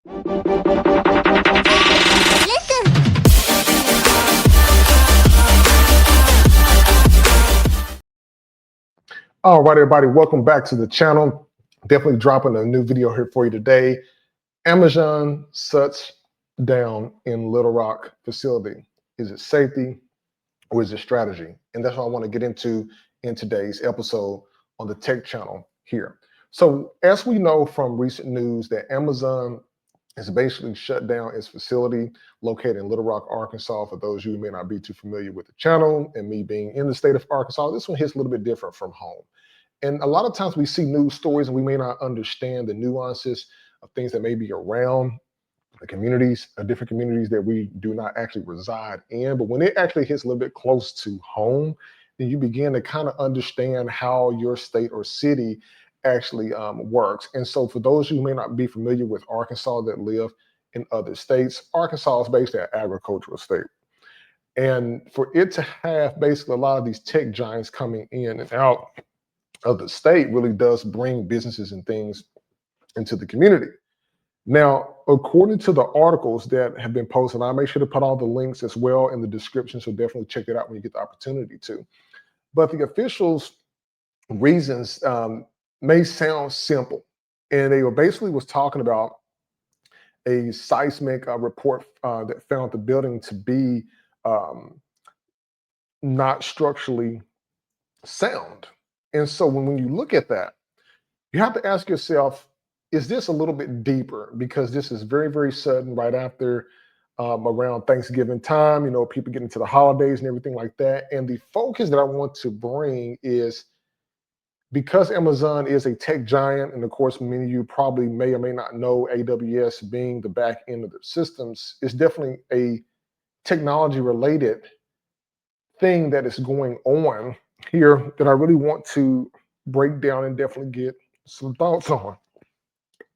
All right, everybody, welcome back to the channel. Definitely dropping a new video here for you today. Amazon shuts down in Little Rock facility. Is it safety or is it strategy? And that's what I want to get into in today's episode on the Tech channel here. So as we know from recent news that Amazon has basically shut down its facility located in Little Rock, Arkansas. For those of you who may not be too familiar with the channel and me being in the state of Arkansas, this one hits a little bit different from home. And a lot of times we see news stories and we may not understand the nuances of things that may be around the communities, different communities that we do not actually reside in. But when it actually hits a little bit close to home, then you begin to kind of understand how your state or city actually works. And so for those who may not be familiar with Arkansas that live in other states, Arkansas is basically an agricultural state. And for it to have basically a lot of these tech giants coming in and out of the state really does bring businesses and things into the community. Now, according to the articles that have been posted, I'll make sure to put all the links as well in the description, so definitely check it out when you get the opportunity to. But the officials' reasons may sound simple, and they were basically was talking about a seismic report that found the building to be not structurally sound. And so when you look at that, you have to ask yourself, is this a little bit deeper? Because this is very, very sudden right after around Thanksgiving time, you know, people getting to the holidays and everything like that. And the focus that I want to bring is because Amazon is a tech giant, and of course, many of you probably may or may not know AWS being the back end of their systems, it's definitely a technology related thing that is going on here that I really want to break down and definitely get some thoughts on.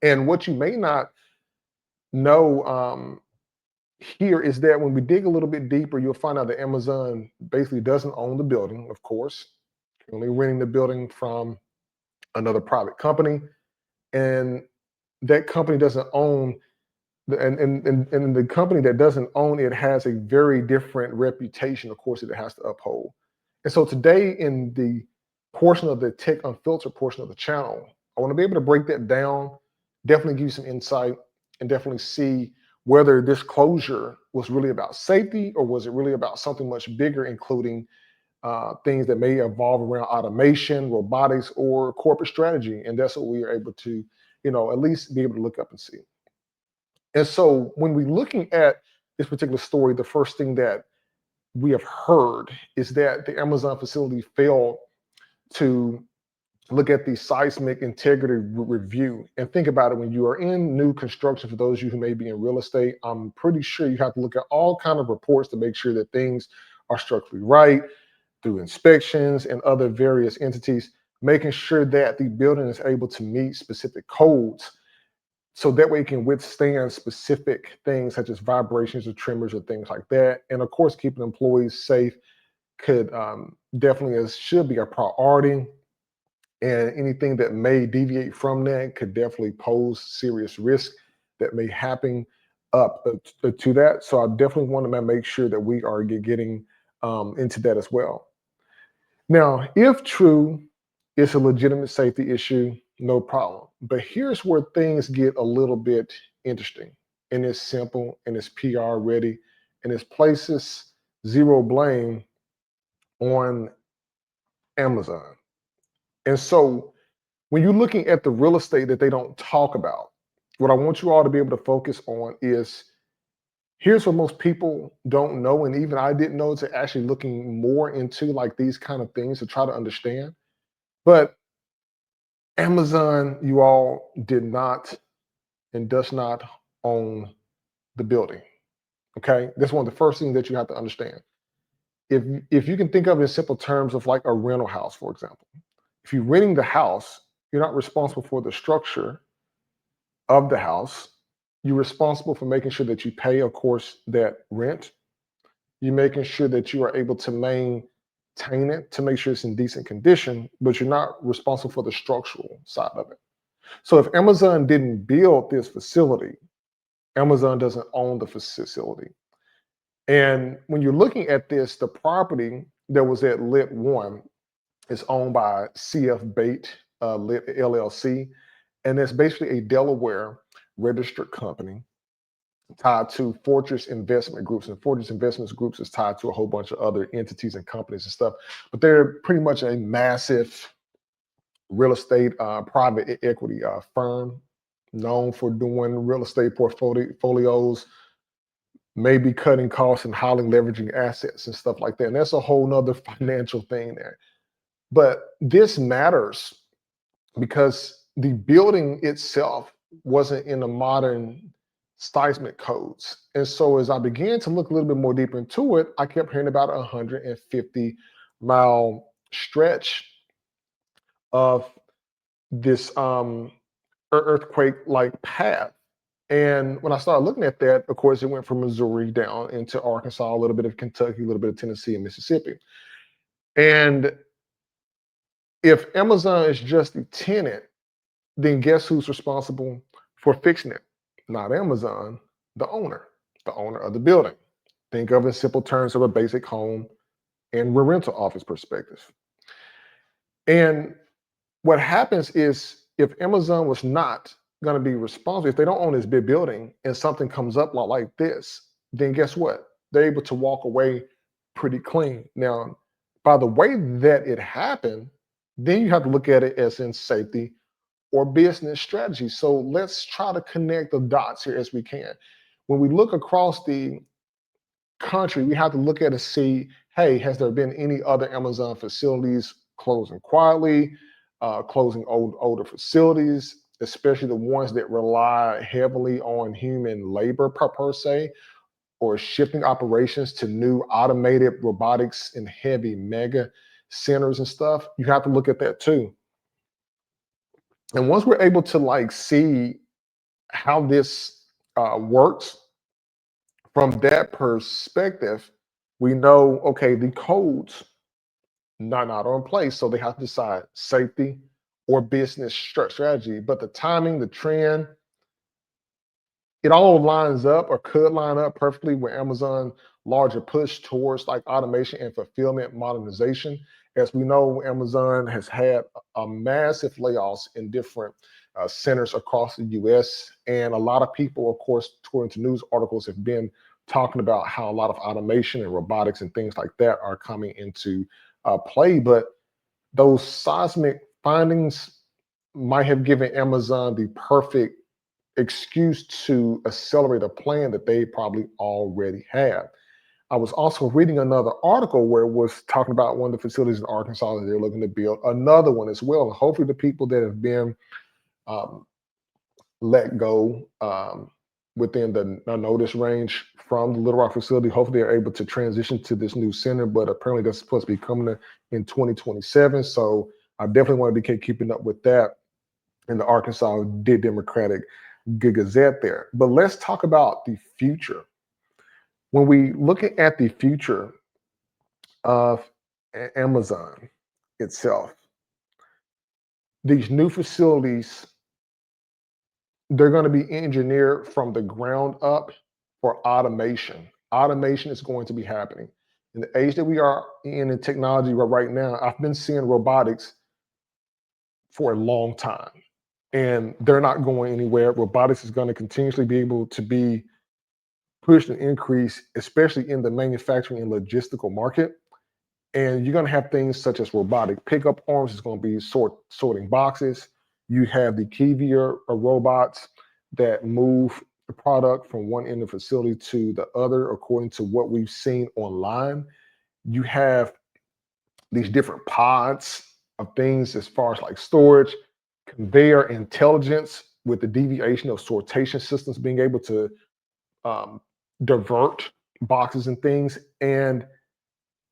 And what you may not know here is that when we dig a little bit deeper, you'll find out that Amazon basically doesn't own the building, of course, only renting the building from another private company. And that company doesn't own, and the company that doesn't own it has a very different reputation, of course, that it has to uphold. And so today in the portion of the Tech Unfiltered portion of the channel, I want to be able to break that down, definitely give you some insight, and definitely see whether this closure was really about safety or was it really about something much bigger, including things that may evolve around automation, robotics, or corporate strategy. And that's what we are able to, you know, at least be able to look up and see. And so when we're looking at this particular story, the first thing that we have heard is that the Amazon facility failed to look at the seismic integrity review. And think about it, when you are in new construction, for those of you who may be in real estate, I'm pretty sure you have to look at all kind of reports to make sure that things are structurally right through inspections and other various entities, making sure that the building is able to meet specific codes. So that way it can withstand specific things such as vibrations or tremors or things like that. And of course, keeping employees safe could definitely should be a priority. And anything that may deviate from that could definitely pose serious risk that may happen up to that. So I definitely want to make sure that we are getting into that as well. Now, if true, it's a legitimate safety issue, no problem. But here's where things get a little bit interesting, and it's simple, and it's PR ready, and it places zero blame on Amazon. And so when you're looking at the real estate that they don't talk about, what I want you all to be able to focus on is here's what most people don't know, and even I didn't know, to actually looking more into like these kind of things to try to understand. But Amazon, you all, did not and does not own the building. Okay, that's one of the first things that you have to understand. If you can think of it in simple terms of like a rental house, for example, if you're renting the house, you're not responsible for the structure of the house. You're responsible for making sure that you pay, of course, that rent. You're making sure that you are able to maintain it to make sure it's in decent condition, but you're not responsible for the structural side of it. So if Amazon didn't build this facility, Amazon doesn't own the facility. And when you're looking at this, the property that was at Lit 1 is owned by CF Bait Lit LLC. And it's basically a Delaware registered company tied to Fortress Investment Groups. And Fortress Investment Groups is tied to a whole bunch of other entities and companies and stuff. But they're pretty much a massive real estate private equity firm known for doing real estate portfolios, maybe cutting costs and highly leveraging assets and stuff like that. And that's a whole nother financial thing there. But this matters because the building itself wasn't in the modern seismic codes. And so as I began to look a little bit more deeper into it, I kept hearing about a 150-mile stretch of this earthquake-like path. And when I started looking at that, of course, it went from Missouri down into Arkansas, a little bit of Kentucky, a little bit of Tennessee and Mississippi. And if Amazon is just the tenant, then guess who's responsible for fixing it? Not Amazon, the owner of the building. Think of it in simple terms of a basic home and rental office perspective. And what happens is if Amazon was not going to be responsible, if they don't own this big building and something comes up like this, then guess what? They're able to walk away pretty clean. Now, by the way that it happened, then you have to look at it as in safety or business strategy. So let's try to connect the dots here as we can. When we look across the country, we have to look at and see, hey, has there been any other Amazon facilities closing quietly, closing older facilities, especially the ones that rely heavily on human labor per se, or shifting operations to new automated robotics and heavy mega centers and stuff? You have to look at that too. And once we're able to like see how this works from that perspective, we know, okay, the codes not in place, so they have to decide safety or business strategy. But the timing, the trend, it all lines up or could line up perfectly with Amazon larger push towards like automation and fulfillment modernization. As we know, Amazon has had a massive layoffs in different centers across the US. And a lot of people, of course, according to news articles, have been talking about how a lot of automation and robotics and things like that are coming into play. But those seismic findings might have given Amazon the perfect excuse to accelerate a plan that they probably already have. I was also reading another article where it was talking about one of the facilities in Arkansas that they're looking to build another one as well. And hopefully the people that have been let go within the notice range from the Little Rock facility, hopefully they're able to transition to this new center, but apparently that's supposed to be coming in 2027. So I definitely want to be keeping up with that in the Arkansas Democratic Gazette there. But let's talk about the future. When we look at the future of Amazon itself, these new facilities, they're going to be engineered from the ground up for automation. Automation is going to be happening. In the age that we are in technology right now, I've been seeing robotics for a long time, and they're not going anywhere. Robotics is going to continuously be able to be pushed and increased, especially in the manufacturing and logistical market. And you're going to have things such as robotic pickup arms is going to be sorting boxes. You have the Kivier robots that move the product from one end of the facility to the other, according to what we've seen online. You have these different pods of things as far as like storage, conveyor intelligence with the deviation of sortation systems being able to divert boxes and things. And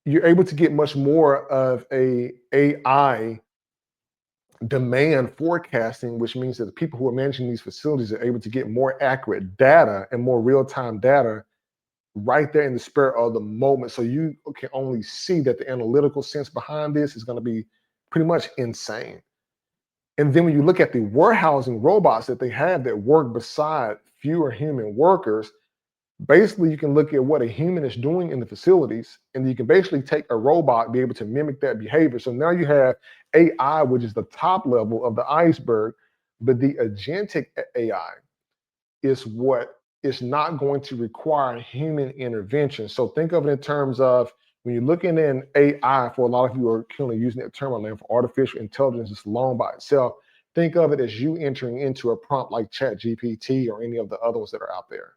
you're able to get much more of a AI demand forecasting, which means that the people who are managing these facilities are able to get more accurate data and more real-time data right there in the spur of the moment. So you can only see that the analytical sense behind this is going to be pretty much insane. And then when you look at the warehousing robots that they have that work beside fewer human workers, basically you can look at what a human is doing in the facilities, and you can basically take a robot, be able to mimic that behavior. So now you have AI, which is the top level of the iceberg, but the agentic AI is what is not going to require human intervention. So think of it in terms of when you're looking in AI, for a lot of you are currently using that term for artificial intelligence just alone by itself. Think of it as you entering into a prompt like Chat GPT or any of the other ones that are out there.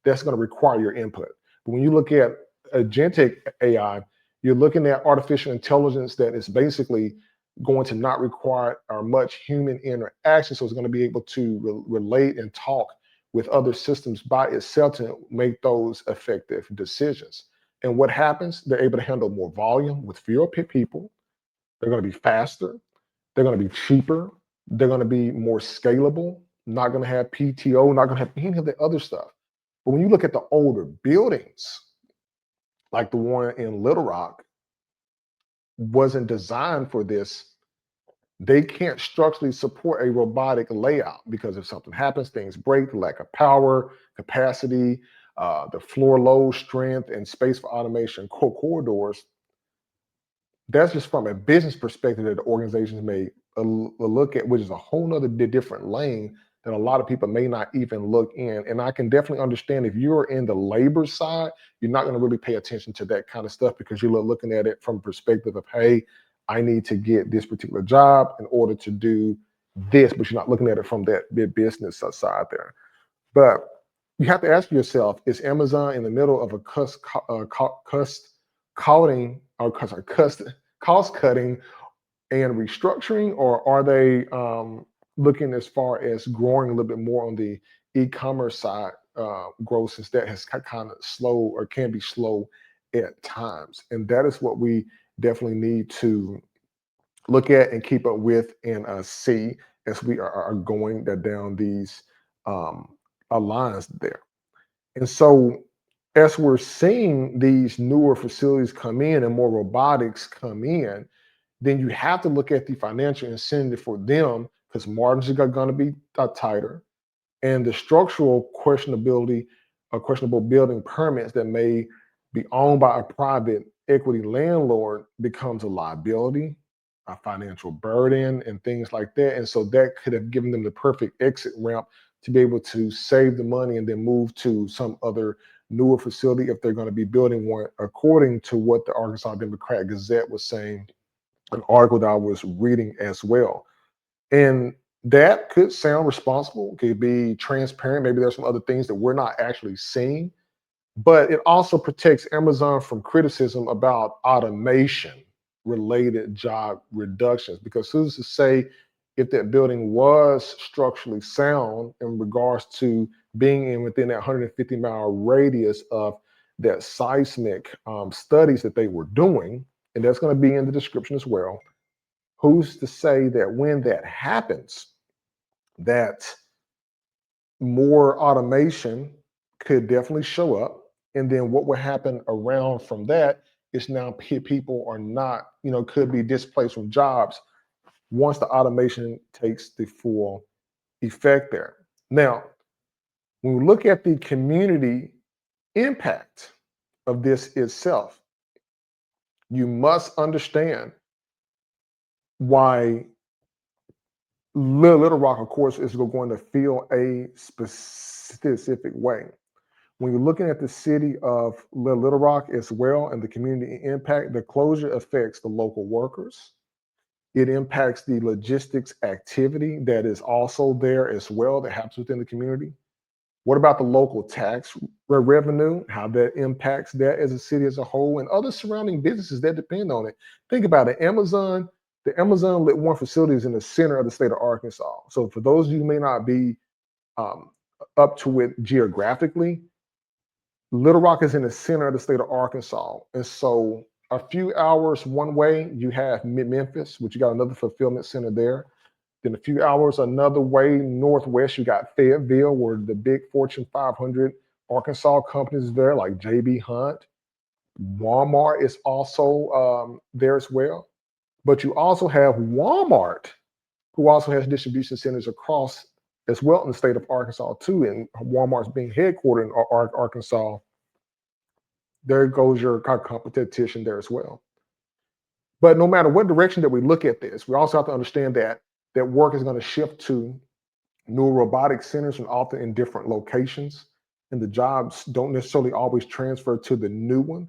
That's going to require your input. But when you look at agentic AI, you're looking at artificial intelligence that is basically going to not require or much human interaction. So it's going to be able to relate and talk with other systems by itself to make those effective decisions. And what happens? They're able to handle more volume with fewer people. They're going to be faster. They're going to be cheaper. They're going to be more scalable. Not going to have PTO. Not going to have any of the other stuff. But when you look at the older buildings, like the one in Little Rock, wasn't designed for this. They can't structurally support a robotic layout because if something happens, things break, the lack of power, capacity, the floor load strength, and space for automation, corridors. That's just from a business perspective that the organizations may look at, which is a whole nother different lane that a lot of people may not even look in. And I can definitely understand if you're in the labor side, you're not going to really pay attention to that kind of stuff because you're looking at it from a perspective of, hey, I need to get this particular job in order to do this, but you're not looking at it from that business side there. But you have to ask yourself, is Amazon in the middle of a cost cutting and restructuring, or are they looking as far as growing a little bit more on the e-commerce side growth, since that has kind of slow or can be slow at times? And that is what we definitely need to look at and keep up with and see as we are going down these lines there. And so as we're seeing these newer facilities come in and more robotics come in, then you have to look at the financial incentive for them because margins are going to be tighter, and the structural questionability or questionable building permits that may be owned by a private equity landlord becomes a liability, a financial burden, and things like that. And so that could have given them the perfect exit ramp to be able to save the money and then move to some other newer facility if they're going to be building one, according to what the Arkansas Democrat Gazette was saying, an article that I was reading as well. And that could sound responsible, could be transparent. Maybe there's some other things that we're not actually seeing, but it also protects Amazon from criticism about automation related job reductions. Because who's to say if that building was structurally sound in regards to being in within that 150-mile radius of that seismic studies that they were doing, and that's going to be in the description as well. Who's to say that when that happens, that more automation could definitely show up, and then what will happen around from that is now people are not, could be displaced from jobs once the automation takes the full effect there. Now, when we look at the community impact of this itself, you must understand why Little Rock, of course, is going to feel a specific way. When you're looking at the city of Little Rock as well and the community impact, the closure affects the local workers. It impacts the logistics activity that is also there as well that happens within the community. What about the local tax revenue, how that impacts that as a city as a whole, and other surrounding businesses that depend on it? Think about it. The Amazon Lit One facility is in the center of the state of Arkansas. So for those of you who may not be up to it geographically, Little Rock is in the center of the state of Arkansas. And so a few hours one way, you have Memphis, which you got another fulfillment center there. Then a few hours another way northwest, you got Fayetteville, where the big Fortune 500 Arkansas companies is there, like JB Hunt. Walmart is also there as well. But you also have Walmart, who also has distribution centers across as well in the state of Arkansas too, and Walmart's being headquartered in Arkansas. There goes your competition there as well. But no matter what direction that we look at this, we also have to understand that work is going to shift to new robotic centers and often in different locations. And the jobs don't necessarily always transfer to the new one.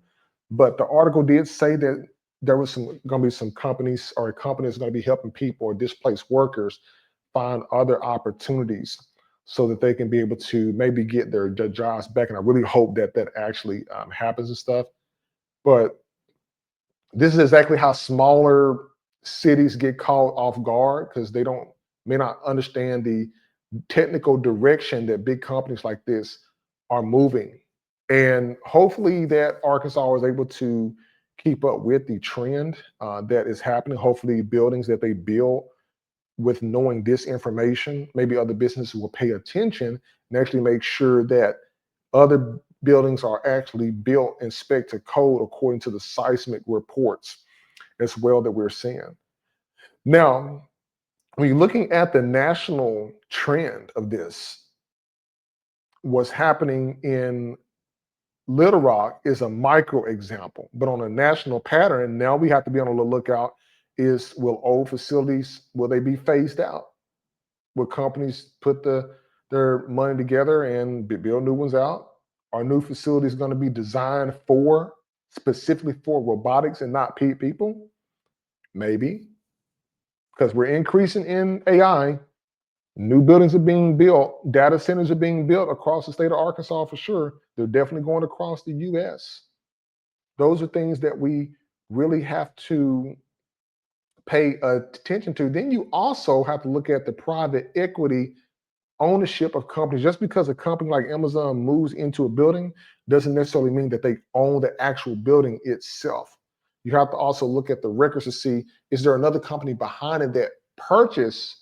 But the article did say that there was going to be some companies or a company that's going to be helping people or displaced workers find other opportunities so that they can be able to maybe get their jobs back. And I really hope that that actually happens and stuff. But this is exactly how smaller cities get caught off guard because they don't may not understand the technical direction that big companies like this are moving. And hopefully that Arkansas is able to keep up with the trend that is happening. Hopefully buildings that they build with knowing this information, maybe other businesses will pay attention and actually make sure that other buildings are actually built and spec to code according to the seismic reports as well that we're seeing. Now, when you're looking at the national trend of this, what's happening in Little Rock is a micro example, but on a national pattern, now we have to be on the lookout is will old facilities, will they be phased out? Will companies put their money together and build new ones out? Are new facilities going to be designed for specifically for robotics and not people? Maybe, because we're increasing in AI. New buildings are being built, data centers are being built across the state of Arkansas for sure. They're definitely going across the US. Those are things that we really have to pay attention to. Then you also have to look at the private equity ownership of companies. Just because a company like Amazon moves into a building doesn't necessarily mean that they own the actual building itself. You have to also look at the records to see, is there another company behind it that purchased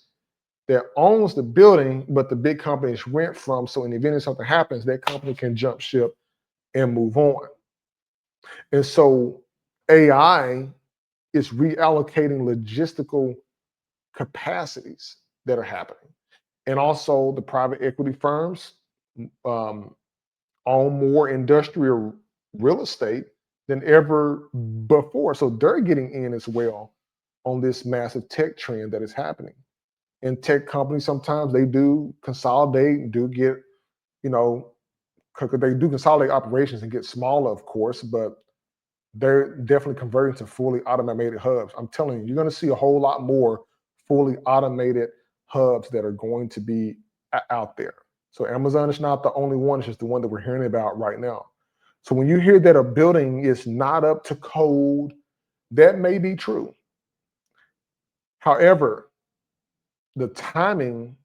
that owns the building, but the big companies rent from. So in the event something happens, that company can jump ship and move on. And so AI is reallocating logistical capacities that are happening. And also the private equity firms own more industrial real estate than ever before. So they're getting in as well on this massive tech trend that is happening. And tech companies sometimes they do consolidate and do get, you know, they do consolidate operations and get smaller, of course, but they're definitely converting to fully automated hubs. I'm telling you, you're going to see a whole lot more fully automated hubs that are going to be out there. So Amazon is not the only one, it's just the one that we're hearing about right now. So when you hear that a building is not up to code, that may be true. However, the timing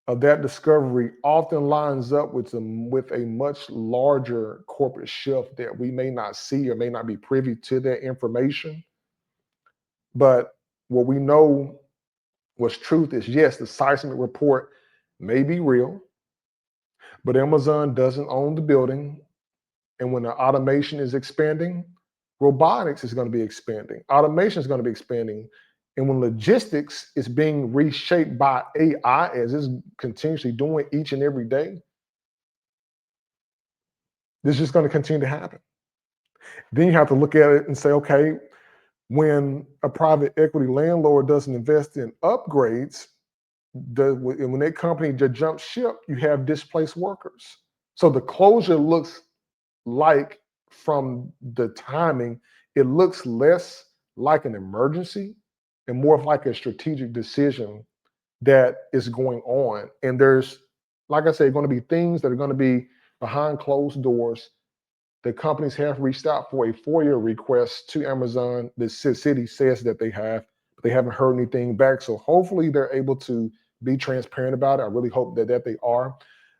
of that discovery often lines up with a much larger corporate shift that we may not see or may not be privy to that information. But what we know was truth is yes, the seismic report may be real, but Amazon doesn't own the building. And when the automation is expanding, robotics is going to be expanding, automation is going to be expanding. And when logistics is being reshaped by AI as it's continuously doing each and every day, this is just going to continue to happen. Then you have to look at it and say, okay, when a private equity landlord doesn't invest in upgrades, and when that company just jumps ship, you have displaced workers. So the closure looks like, from the timing, it looks less like an emergency and more of like a strategic decision that is going on. And there's, like I said, going to be things that are going to be behind closed doors. The companies have reached out for a FOIA request to Amazon. The city says that they have, but they haven't heard anything back. So hopefully they're able to be transparent about it. I really hope that they are.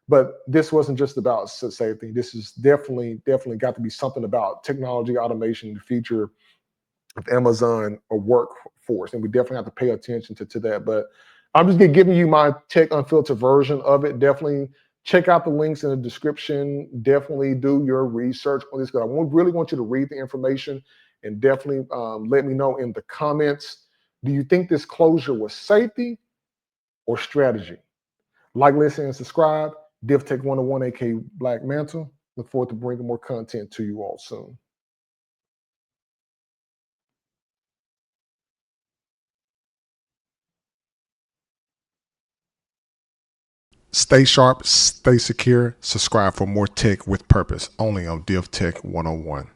But this wasn't just about safety. This is definitely got to be something about technology, automation, the future of Amazon or workforce. And we definitely have to pay attention to that. But I'm just giving you my Tech Unfiltered version of it. Definitely check out the links in the description. Definitely do your research on this, because I really want you to read the information, and definitely let me know in the comments, do you think this closure was safety or strategy? Like, listen, and subscribe. DivTech 101, aka Black Mantle. Look forward to bringing more content to you all soon. Stay sharp, stay secure, subscribe for more tech with purpose, only on DivTech 101.